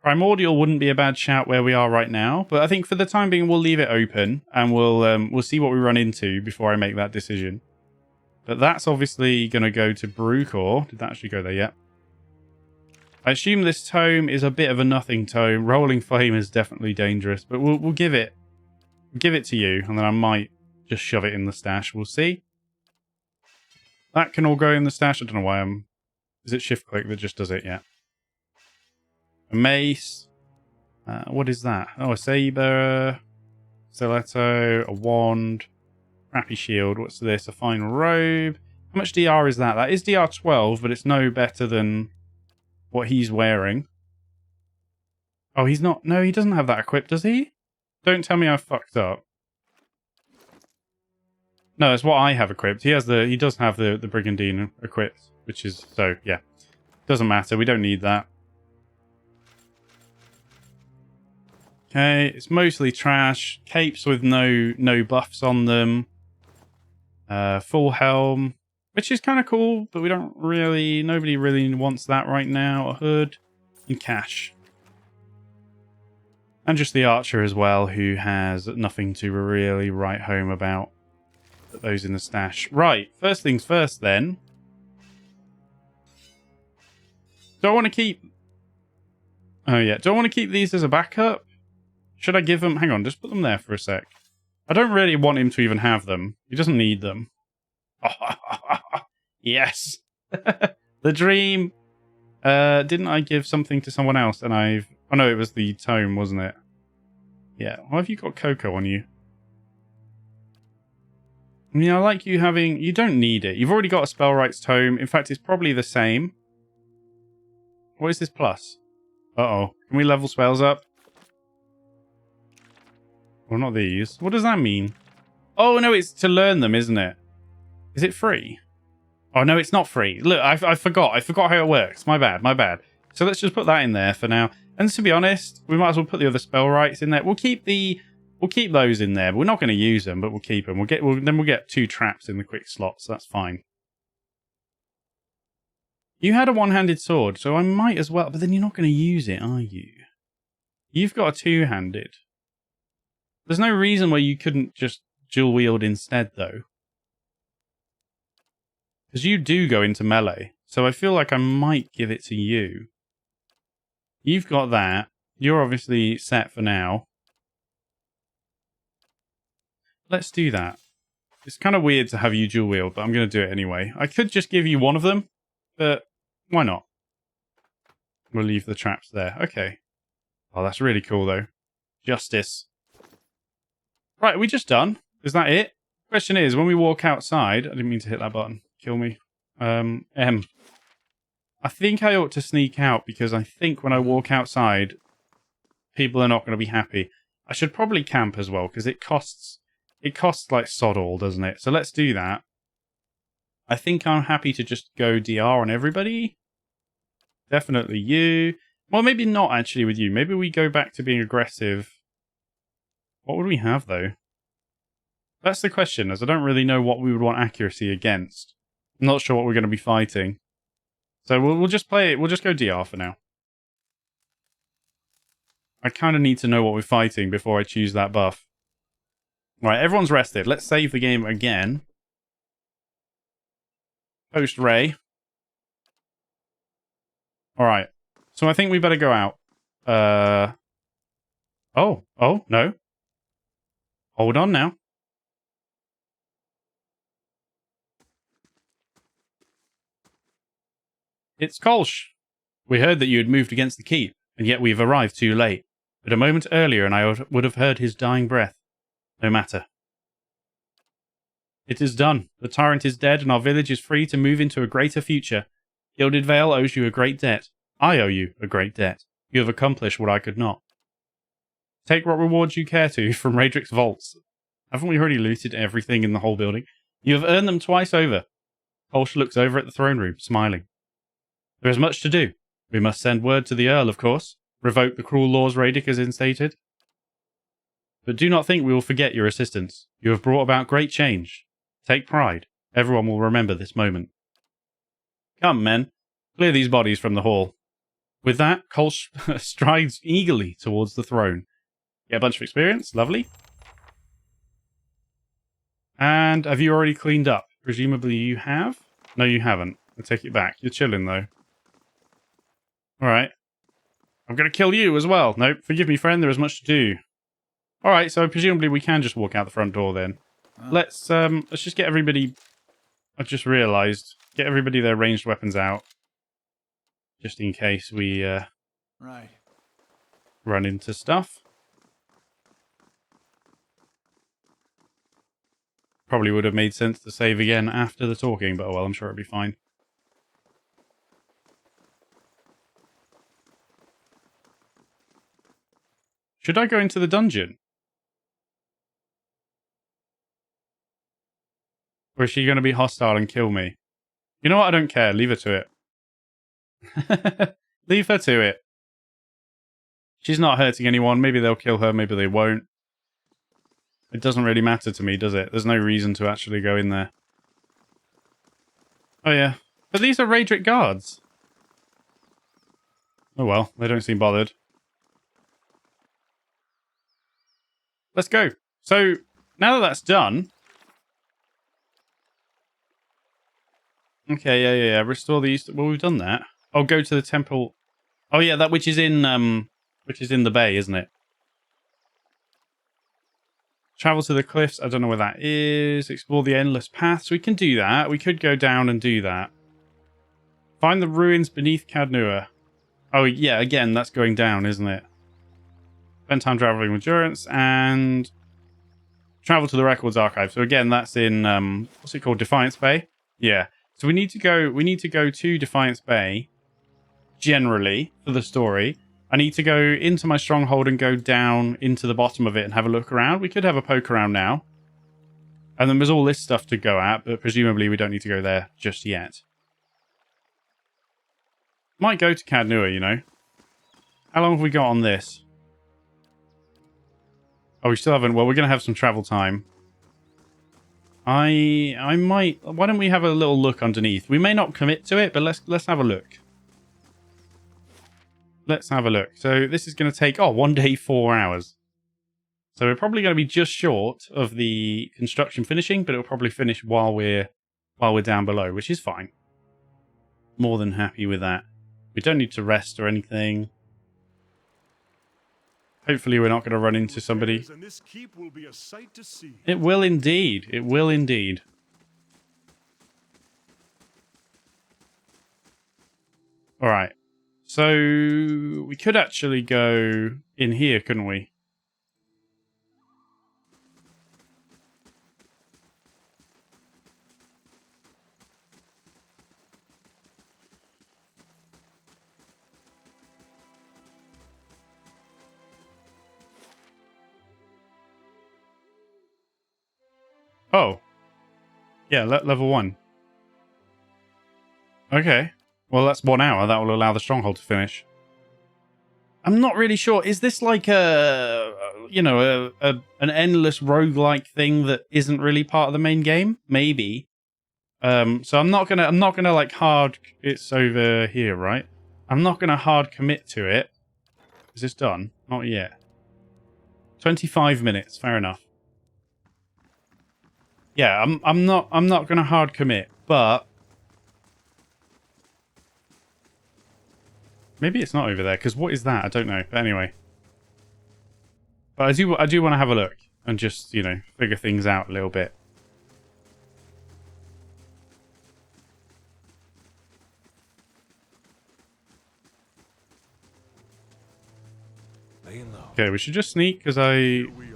Primordial wouldn't be a bad shout where we are right now, but I think for the time being we'll leave it open and we'll see what we run into before I make that decision. But that's obviously going to go to Brucor. Did that actually go there yet? I assume this tome is a bit of a nothing tome. Rolling Flame is definitely dangerous, but we'll give it to you, and then I might just shove it in the stash. We'll see. That can all go in the stash. I don't know why I'm... Is it shift click that just does it? Yeah. A mace. What is that? Oh, a saber. Stiletto. A wand. Crappy shield. What's this? A fine robe. How much DR is that? That is DR 12, but it's no better than what he's wearing. Oh, he's not... No, he doesn't have that equipped, does he? Don't tell me I fucked up. No, it's what I have equipped. He does have the Brigandine equipped, which is... So, yeah. Doesn't matter. We don't need that. Okay, it's mostly trash. Capes with no buffs on them. Full helm, which is kind of cool, but we don't really... Nobody really wants that right now. A hood and cash. And just the archer as well, who has nothing to really write home about. Put those in the stash. Right, first things first then. Do I want to keep... Oh, yeah. Do I want to keep these as a backup? Should I give them... Hang on, just put them there for a sec. I don't really want him to even have them. He doesn't need them. Yes! The dream! Didn't I give something to someone else and I've... Oh, no, it was the tome, wasn't it? Yeah. Why have you got Coco on you? I mean, I like you having... You don't need it. You've already got a Spell Rights tome. In fact, it's probably the same. What is this plus? Uh-oh. Can we level spells up? Well, not these. What does that mean? Oh, no, it's to learn them, isn't it? Is it free? Oh, no, it's not free. Look, I forgot. I forgot how it works. My bad, my bad. So let's just put that in there for now. And to be honest, we might as well put the other spell rights in there. We'll keep those in there. But we're not going to use them, but we'll keep them. Then we'll get 2 traps in the quick slots. That's fine. You had a one-handed sword, so I might as well. But then you're not going to use it, are you? You've got a two-handed. There's no reason why you couldn't just dual wield instead, though. Because you do go into melee, so I feel like I might give it to you. You've got that. You're obviously set for now. Let's do that. It's kind of weird to have you dual wield, but I'm going to do it anyway. I could just give you one of them, but why not? We'll leave the traps there. Okay. Oh, that's really cool, though. Justice. Right, are we just done? Is that it? Question is, when we walk outside... I didn't mean to hit that button. Kill me. M. I think I ought to sneak out because I think when I walk outside, people are not going to be happy. I should probably camp as well because it costs like sod all, doesn't it? So let's do that. I think I'm happy to just go DR on everybody. Definitely you. Well, maybe not actually with you. Maybe we go back to being aggressive. What would we have though? That's the question, as I don't really know what we would want accuracy against. I'm not sure what we're going to be fighting. So we'll just play it. We'll just go DR for now. I kind of need to know what we're fighting before I choose that buff. Right, everyone's rested. Let's save the game again. Post Ray. Alright. So I think we better go out. Oh, no. Hold on now. It's Kolsch. We heard that you had moved against the keep, and yet we've arrived too late. But a moment earlier and I would have heard his dying breath. No matter. It is done. The tyrant is dead and our village is free to move into a greater future. Gilded Vale owes you a great debt. I owe you a great debt. You have accomplished what I could not. Take what rewards you care to from Raedric's vaults. Haven't we already looted everything in the whole building? You have earned them twice over. Kolsch looks over at the throne room, smiling. There is much to do. We must send word to the Earl, of course. Revoke the cruel laws Raedric has instated. But do not think we will forget your assistance. You have brought about great change. Take pride. Everyone will remember this moment. Come, men. Clear these bodies from the hall. With that, Kolsch strides eagerly towards the throne. Get a bunch of experience. Lovely. And have you already cleaned up? Presumably you have? No, you haven't. I take it back. You're chilling, though. Alright. I'm going to kill you as well. Nope. Forgive me, friend. There is much to do. Alright, so presumably we can just walk out the front door then. Let's just get everybody... I've just realised. Get everybody their ranged weapons out. Just in case we run into stuff. Probably would have made sense to save again after the talking, but oh well, I'm sure it'll be fine. Should I go into the dungeon? Or is she going to be hostile and kill me? You know what? I don't care. Leave her to it. Leave her to it. She's not hurting anyone. Maybe they'll kill her. Maybe they won't. It doesn't really matter to me, does it? There's no reason to actually go in there. Oh, yeah. But these are Raedric guards. Oh, well. They don't seem bothered. Let's go. So, now that that's done... Okay, yeah. Restore these... Well, we've done that. Oh, go to the temple. Oh yeah, that which is in the bay, isn't it? Travel to the cliffs. I don't know where that is. Explore the endless paths. We can do that. We could go down and do that. Find the ruins beneath Cadnua. Oh yeah, again, that's going down, isn't it? Spend time traveling with Durance and travel to the Records Archive. So again, that's in what's it called? Defiance Bay. Yeah. So we need to go to Defiance Bay. Generally, for the story, I need to go into my stronghold and go down into the bottom of it and have a look around. We could have a poke around now. And then there's all this stuff to go at, but presumably we don't need to go there just yet. Might go to Cadnua, you know. How long have we got on this? Oh, we still haven't. Well, we're going to have some travel time. I might... Why don't we have a little look underneath? We may not commit to it, but let's have a look. Let's have a look. So this is going to take, 1 day, 4 hours. So we're probably going to be just short of the construction finishing, but it'll probably finish while we're down below, which is fine. More than happy with that. We don't need to rest or anything. Hopefully we're not going to run into somebody. It will indeed. It will indeed. All right. So we could actually go in here, couldn't we? Oh. Yeah, level 1. Okay. Well, that's 1 hour. That will allow the stronghold to finish. I'm not really sure. Is this like an endless roguelike thing that isn't really part of the main game? Maybe. So I'm not gonna like hard. It's over here, right? I'm not gonna hard commit to it. Is this done? Not yet. 25 minutes. Fair enough. Yeah, I'm not gonna hard commit, but maybe it's not over there, because what is that? I don't know. But anyway. But I do want to have a look and just, figure things out a little bit. Okay, we should just sneak, because there we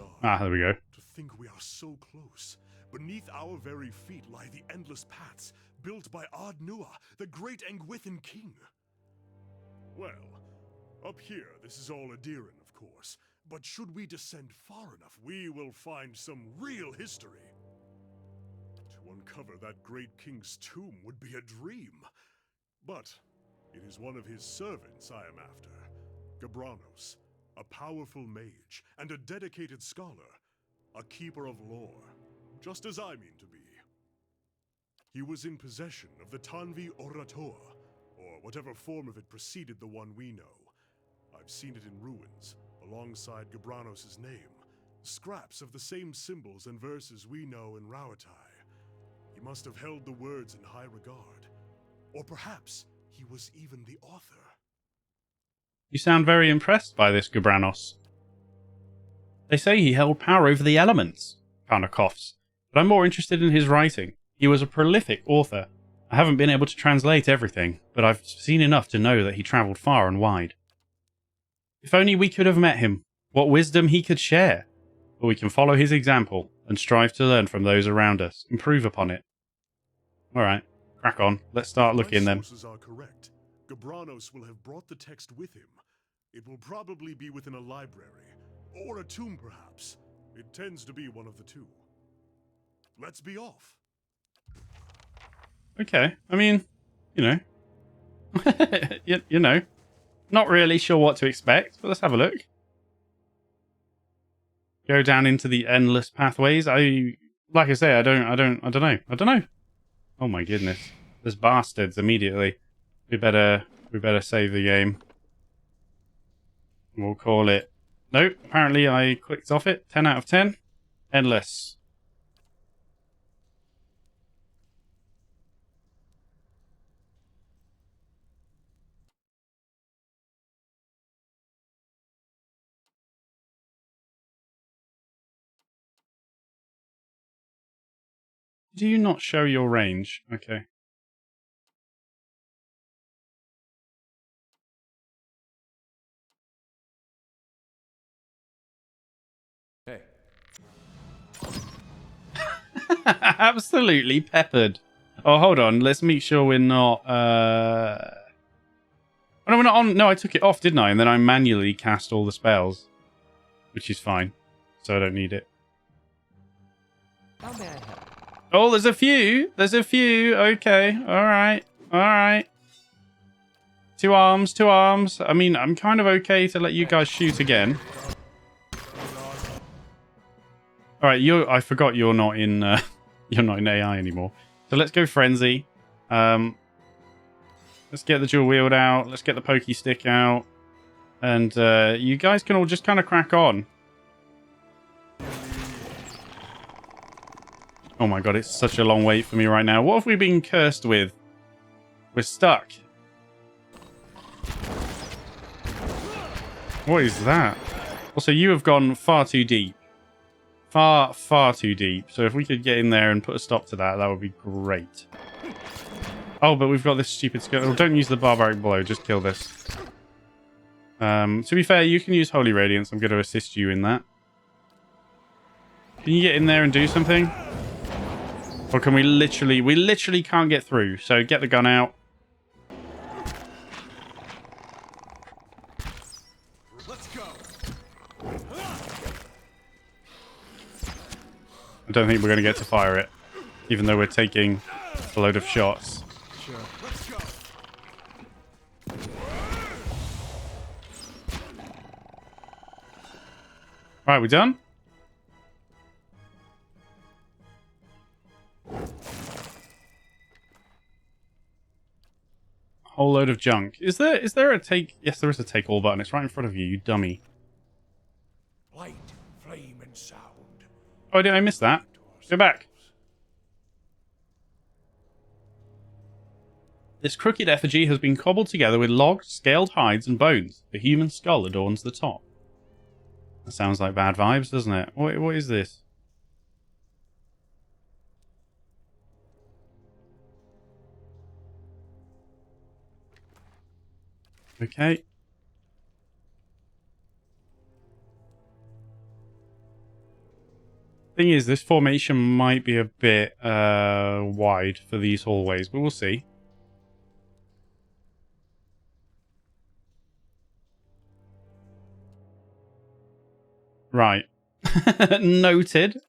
go. To think we are so close. Beneath our very feet lie the endless paths built by Ardnua, the great Engwithan king. Well, up here, this is all Adiran, of course. But should we descend far enough, we will find some real history. To uncover that great king's tomb would be a dream. But it is one of his servants I am after. Gabranos, a powerful mage and a dedicated scholar. A keeper of lore, just as I mean to be. He was in possession of the Tanvi Orator, or whatever form of it preceded the one we know. I've seen it in ruins, alongside Gabranos' name, scraps of the same symbols and verses we know in Rauatai. He must have held the words in high regard. Or perhaps he was even the author. You sound very impressed by this Gabranos. They say he held power over the elements, kind of coughs, but I'm more interested in his writing. He was a prolific author. I haven't been able to translate everything, but I've seen enough to know that he travelled far and wide. If only we could have met him, what wisdom he could share. But we can follow his example and strive to learn from those around us, improve upon it. Alright, crack on. Let's start looking then. My sources are correct. Gabranos will have brought the text with him. It will probably be within a library, or a tomb perhaps. It tends to be one of the two. Let's be off. Okay, I mean, not really sure what to expect, but let's have a look. Go down into the endless pathways. Like I say, I don't know. Oh my goodness, there's bastards immediately. We better save the game. We'll call it. Nope, apparently I clicked off it. 10 out of 10. Endless. Do you not show your range? Okay. Hey. Absolutely peppered. Oh, hold on. Let's make sure we're not... Oh, no, we're not on... No, I took it off, didn't I? And then I manually cast all the spells. Which is fine. So I don't need it. How may I help? Oh, there's a few. There's a few. Okay. All right. All right. 2 arms. 2 arms. I mean, I'm kind of okay to let you guys shoot again. All right. I forgot you're not in... you're not in AI anymore. So let's go Frenzy. Let's get the dual wield out. Let's get the pokey stick out. And you guys can all just kind of crack on. Oh my god, it's such a long wait for me right now. What have we been cursed with? We're stuck. What is that? Also, you have gone far too deep. Far, far too deep. So if we could get in there and put a stop to that, that would be great. Oh, but we've got this stupid skill. Oh, don't use the barbaric blow. Just kill this. To be fair, you can use Holy Radiance. I'm going to assist you in that. Can you get in there and do something? Or can we literally... We literally can't get through. So get the gun out. Let's go. I don't think we're going to get to fire it. Even though we're taking a load of shots. Sure. Let's go. Right, we done? Whole load of junk. Is there a take? Yes, there is a take all button. It's right in front of you, you dummy. Light, flame, and sound. Oh, did I miss that? Go back. This crooked effigy has been cobbled together with logs, scaled hides, and bones. A human skull adorns the top. That sounds like bad vibes, doesn't it? What is this? Okay. Thing is, this formation might be a bit wide for these hallways, but we'll see. Right. Noted.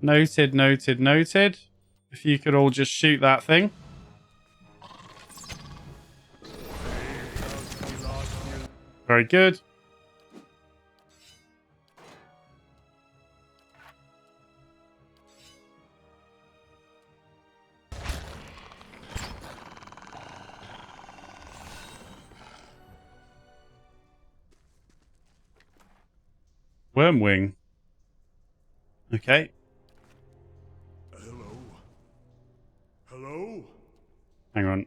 Noted. If you could all just shoot that thing. Very good. Wormwing. Okay. Hello. Hello. Hang on.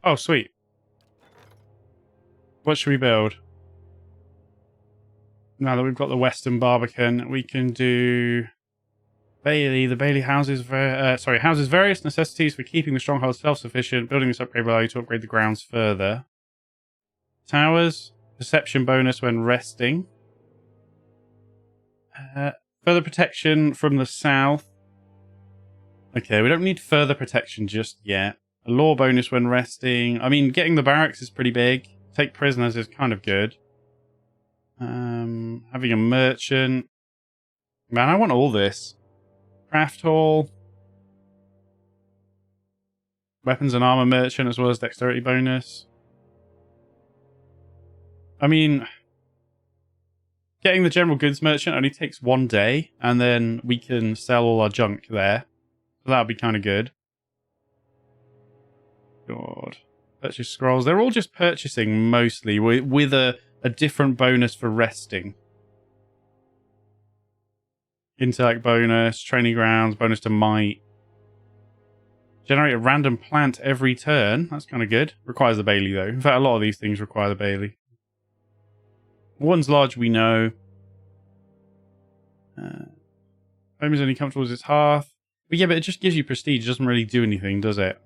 Oh, sweet. What should we build? Now that we've got the Western Barbican, we can do Bailey. The Bailey houses houses various necessities for keeping the stronghold self-sufficient. Building this upgrade will allow you to upgrade the grounds further. Towers, perception bonus when resting. Further protection from the south. Okay, we don't need further protection just yet. A law bonus when resting. I mean, getting the barracks is pretty big. Take prisoners is kind of good. Having a merchant. Man, I want all this. Craft hall. Weapons and armor merchant as well as dexterity bonus. I mean, getting the general goods merchant only takes 1 day, and then we can sell all our junk there. So that would be kind of good. God. Purchase scrolls. They're all just purchasing mostly with a different bonus for resting. Intellect bonus, training grounds, bonus to might. Generate a random plant every turn. That's kind of good. Requires the Bailey, though. In fact, a lot of these things require the Bailey. One's large, we know. Home is only comfortable as its hearth. But yeah, but it just gives you prestige. It doesn't really do anything, does it?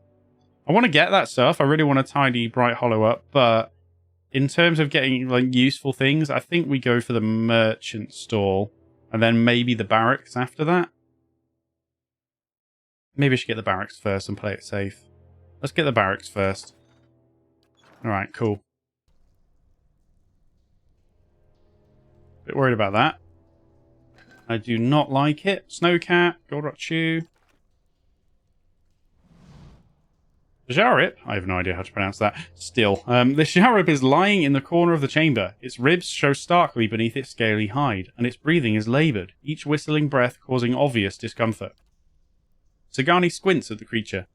I want to get that stuff. I really want a tidy Bright Hollow up. But in terms of getting like useful things, I think we go for the merchant stall. And then maybe the barracks after that. Maybe I should get the barracks first and play it safe. Let's get the barracks first. Alright, cool. Bit worried about that. I do not like it. Snowcat, Goldrachu. Jarip? I have no idea how to pronounce that. Still, the Jarip is lying in the corner of the chamber. Its ribs show starkly beneath its scaly hide, and its breathing is laboured, each whistling breath causing obvious discomfort. Sagani squints at the creature.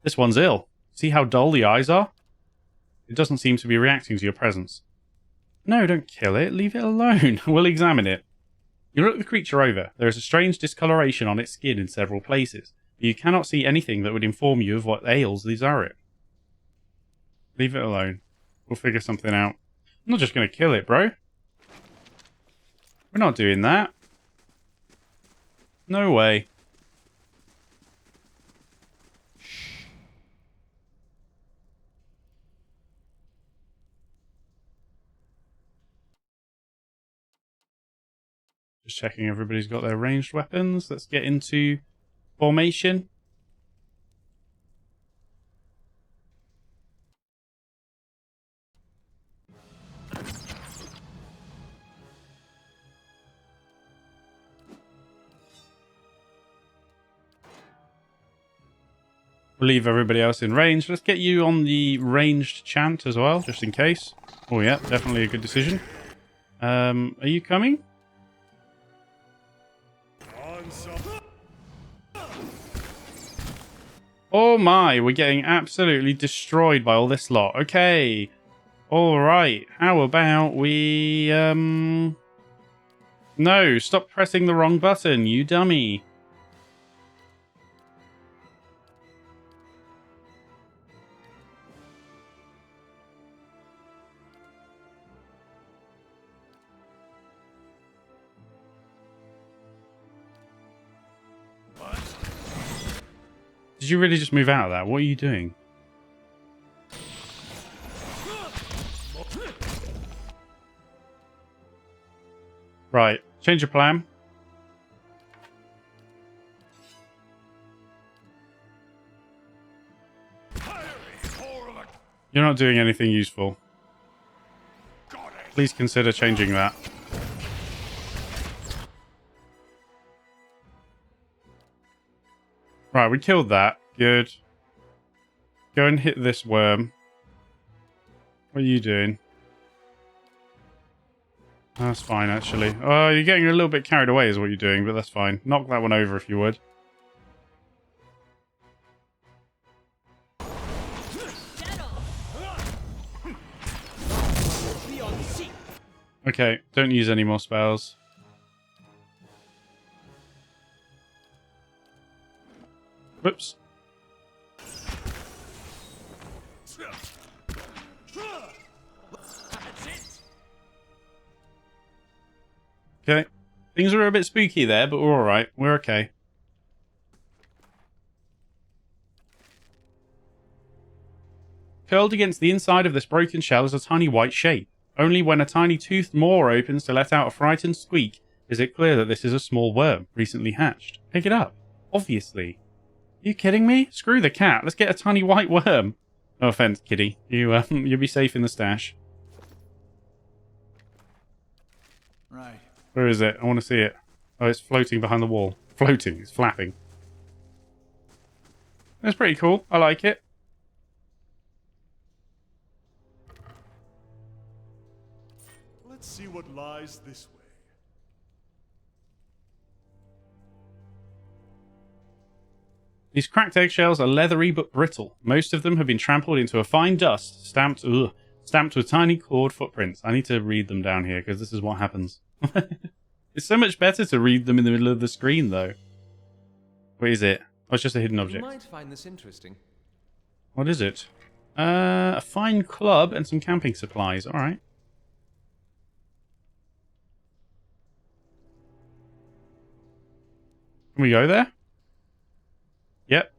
This one's ill. See how dull the eyes are? It doesn't seem to be reacting to your presence. No, don't kill it. Leave it alone. We'll examine it. You look the creature over. There is a strange discoloration on its skin in several places, but you cannot see anything that would inform you of what ails the Zarip. Leave it alone. We'll figure something out. I'm not just going to kill it, bro. We're not doing that. No way. Just checking everybody's got their ranged weapons. Let's get into formation. We'll leave everybody else in range. Let's get you on the ranged chant as well, just in case. Oh yeah, definitely a good decision. Are you coming? Oh my, we're getting absolutely destroyed by all this lot. Okay. Alright, how about we... No, stop pressing the wrong button, you dummy. Did you really just move out of that? What are you doing? Right, change your plan. You're not doing anything useful. Please consider changing that. Right, we killed that. Good. Go and hit this worm. What are you doing? That's fine, actually. Oh, you're getting a little bit carried away is what you're doing, but that's fine. Knock that one over if you would. Okay, don't use any more spells. Whoops. Okay. Things were a bit spooky there, but we're alright. We're okay. Curled against the inside of this broken shell is a tiny white shape. Only when a tiny toothed maw opens to let out a frightened squeak is it clear that this is a small worm, recently hatched. Pick it up. Obviously. Are you kidding me? Screw the cat. Let's get a tiny white worm. No offense, kitty. You'll be safe in the stash. Right. Where is it? I want to see it. Oh, it's floating behind the wall. Floating. It's flapping. That's pretty cool. I like it. Let's see what lies this way. These cracked eggshells are leathery but brittle. Most of them have been trampled into a fine dust, stamped with tiny clawed footprints. I need to read them down here because this is what happens. It's so much better to read them in the middle of the screen, though. What is it? Oh, it's just a hidden You object. might find this interesting. What is it? A fine club and some camping supplies. All right. Can we go there? Yep.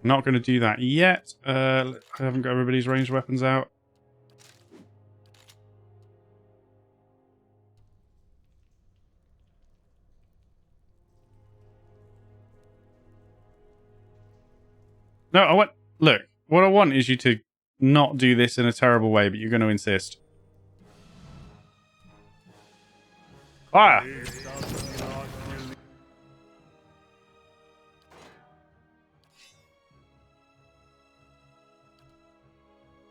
Not going to do that yet. I haven't got everybody's ranged weapons out. No, I want... Look, what I want is you to not do this in a terrible way, but you're going to insist. Ah!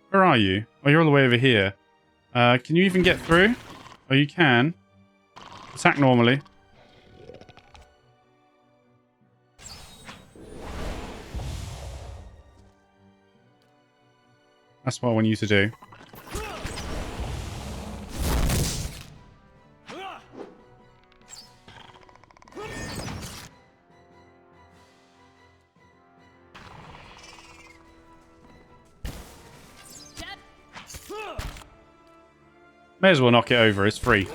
Where are you? Oh, you're all the way over here. Can you even get through? Oh, you can. Attack normally. That's what I want you to do. May as well knock it over. It's free.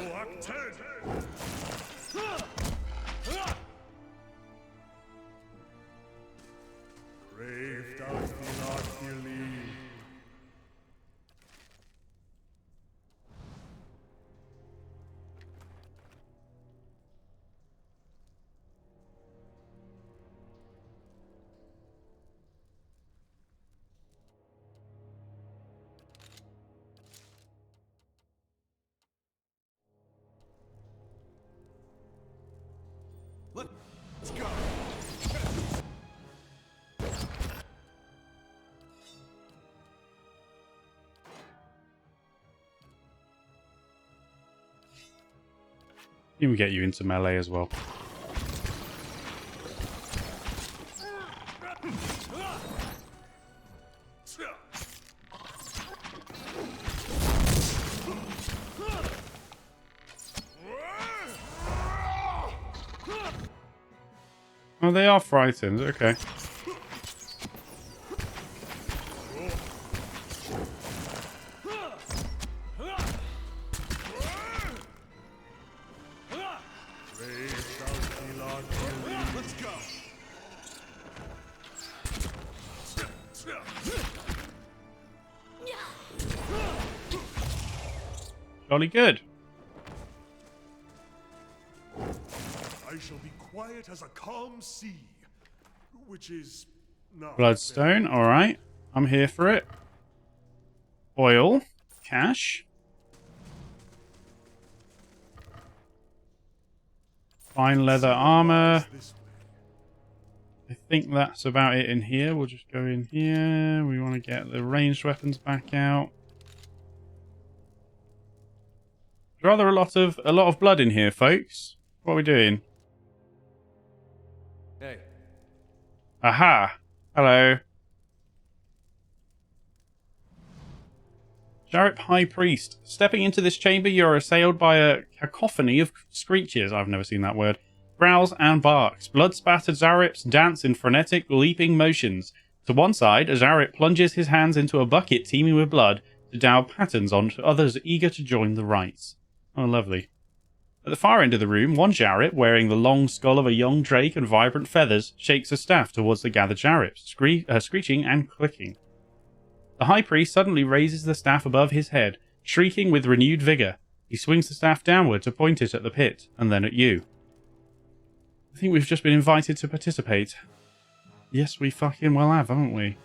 Let's go. Even get you into melee as well. Oh, they are frightened. Okay. Let's go. Jolly good. I shall be quiet as a calm sea, which is not Bloodstone. All right. I'm here for it. Oil. Cash. Fine leather armor. this way. I think that's about it in here. We'll just go in here. We want to get the ranged weapons back out. Rather a lot of blood in here, folks. What are we doing? Hey, Aha! Hello. Jarrett High Priest. Stepping into this chamber, you're assailed by a cacophony of screeches. I've never seen that word. Growls and barks. Blood-spattered Zarips dance in frenetic, leaping motions. To one side, a Zarip plunges his hands into a bucket teeming with blood to daub patterns onto others eager to join the rites. Oh, lovely. At the far end of the room, one Jarip, wearing the long skull of a young drake and vibrant feathers, shakes a staff towards the gathered Jarips, screeching and clicking. The High Priest suddenly raises the staff above his head, shrieking with renewed vigour. He swings the staff downward to point it at the pit, and then at you. I think we've just been invited to participate. Yes, we fucking well have, haven't we?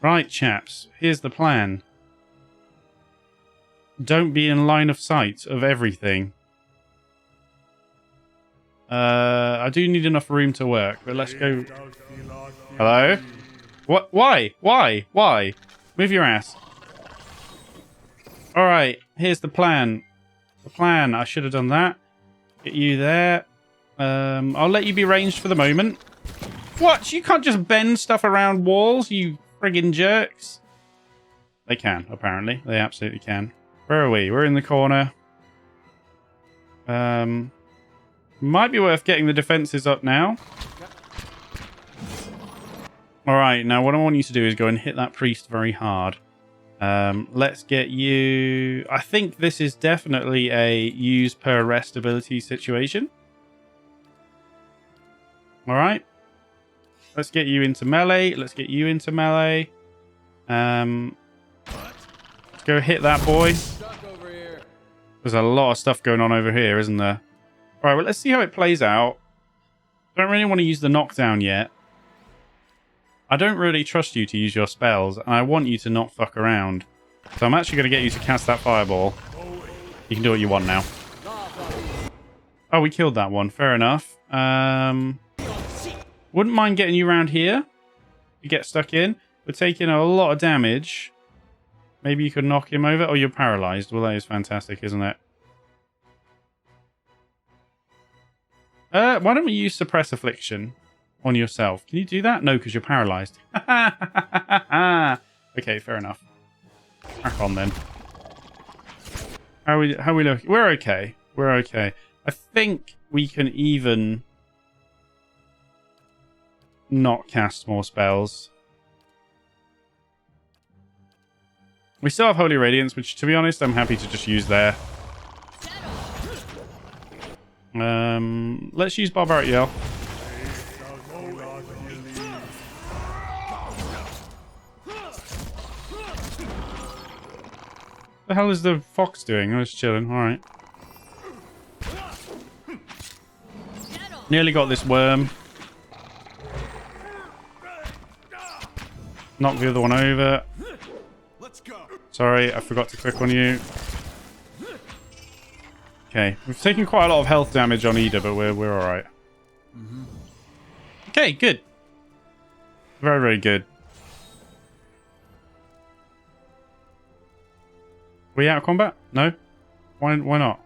Right, chaps, here's the plan. Don't be in line of sight of everything. I do need enough room to work, but let's go... Hello? What? Why? Why? Move your ass. Alright, here's the plan. I should have done that. Get you there. I'll let you be ranged for the moment. What? You can't just bend stuff around walls, you friggin' jerks. They can, apparently. They absolutely can. Where are we? We're in the corner. Might be worth getting the defenses up now. All right, now what I want you to do is go and hit that priest very hard. Let's get you... I think this is definitely a use per rest ability situation. All right. Let's get you into melee. Let's get you into melee. Let's go hit that boy. There's a lot of stuff going on over here, isn't there? All right, well, let's see how it plays out. Don't really want to use the knockdown yet. I don't really trust you to use your spells, and I want you to not fuck around. So I'm actually going to get you to cast that fireball. You can do what you want now. Oh, we killed that one. Fair enough. Wouldn't mind getting you around here. You get stuck in. We're taking a lot of damage. Maybe you could knock him over. Oh, you're paralyzed. Well, that is fantastic, isn't it? Why don't we use Suppress Affliction on yourself? Can you do that? No, because you're paralyzed. Okay, fair enough. Crack on then. How we look? We're okay. We're okay. I think we can even not cast more spells. We still have Holy Radiance, which, to be honest, I'm happy to just use there. Let's use Barbaric Yell. The hell is the fox doing? Oh, it's chilling. All right. Nearly got this worm. Knock the other one over. Sorry, I forgot to click on you. Okay, we've taken quite a lot of health damage on Ida, but we're all right. Okay, good. Very, very good. We out of combat? No? Why not?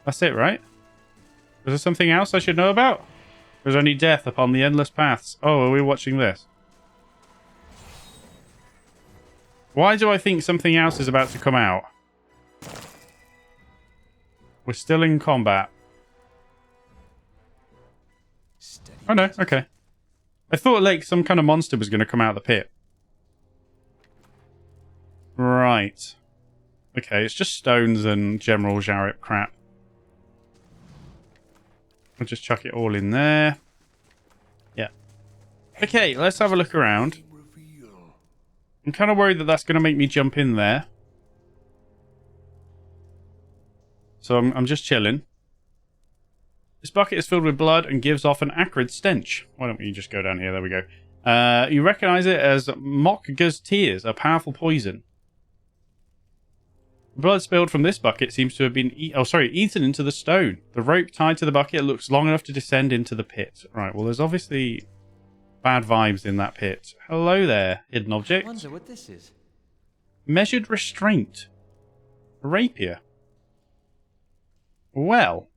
That's it, right? Is there something else I should know about? There's only death upon the endless paths. Oh, are we watching this? Why do I think something else is about to come out? We're still in combat. Oh no, okay. I thought like some kind of monster was going to come out of the pit. Right. Okay, it's just stones and general Jarrett crap. I'll just chuck it all in there. Yeah. Okay, let's have a look around. I'm kind of worried that that's going to make me jump in there. So I'm just chilling. This bucket is filled with blood and gives off an acrid stench. Why don't we just go down here? There we go. You recognize it as Mokga's tears, a powerful poison. The blood spilled from this bucket seems to have been eaten into the stone. The rope tied to the bucket looks long enough to descend into the pit. Right, well, there's obviously bad vibes in that pit. Hello there, hidden object. I wonder what this is. Measured restraint. A rapier. Well.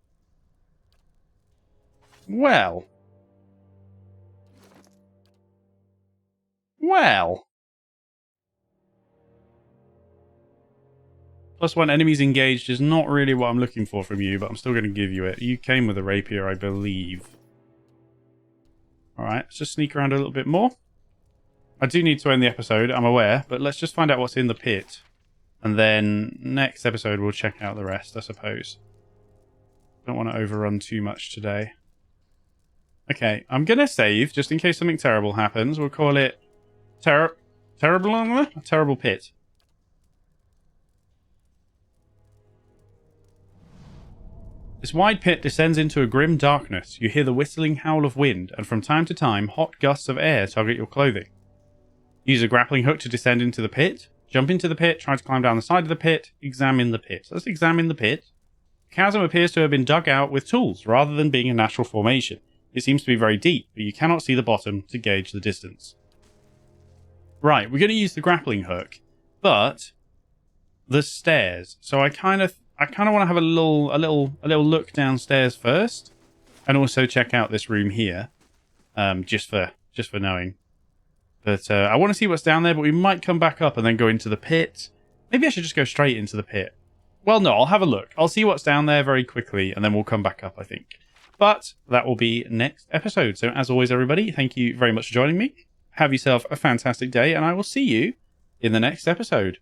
Well. Well. +1 enemies engaged is not really what I'm looking for from you, but I'm still going to give you it. You came with a rapier, I believe. Alright, let's just sneak around a little bit more. I do need to end the episode, I'm aware, but let's just find out what's in the pit. And then next episode we'll check out the rest, I suppose. Don't want to overrun too much today. Okay, I'm going to save, just in case something terrible happens. We'll call it Terrible Pit. This wide pit descends into a grim darkness. You hear the whistling howl of wind, and from time to time, hot gusts of air target your clothing. Use a grappling hook to descend into the pit. Jump into the pit, try to climb down the side of the pit, examine the pit. Let's examine the pit. The chasm appears to have been dug out with tools, rather than being a natural formation. It seems to be very deep, but you cannot see the bottom to gauge the distance. Right, we're going to use the grappling hook, but the stairs. So I kind of want to have a little look downstairs first, and also check out this room here, just for knowing. But I want to see what's down there, but we might come back up and then go into the pit. Maybe I should just go straight into the pit. Well, no, I'll have a look. I'll see what's down there very quickly, and then we'll come back up, I think. But that will be next episode. So as always, everybody, thank you very much for joining me. Have yourself a fantastic day, and I will see you in the next episode.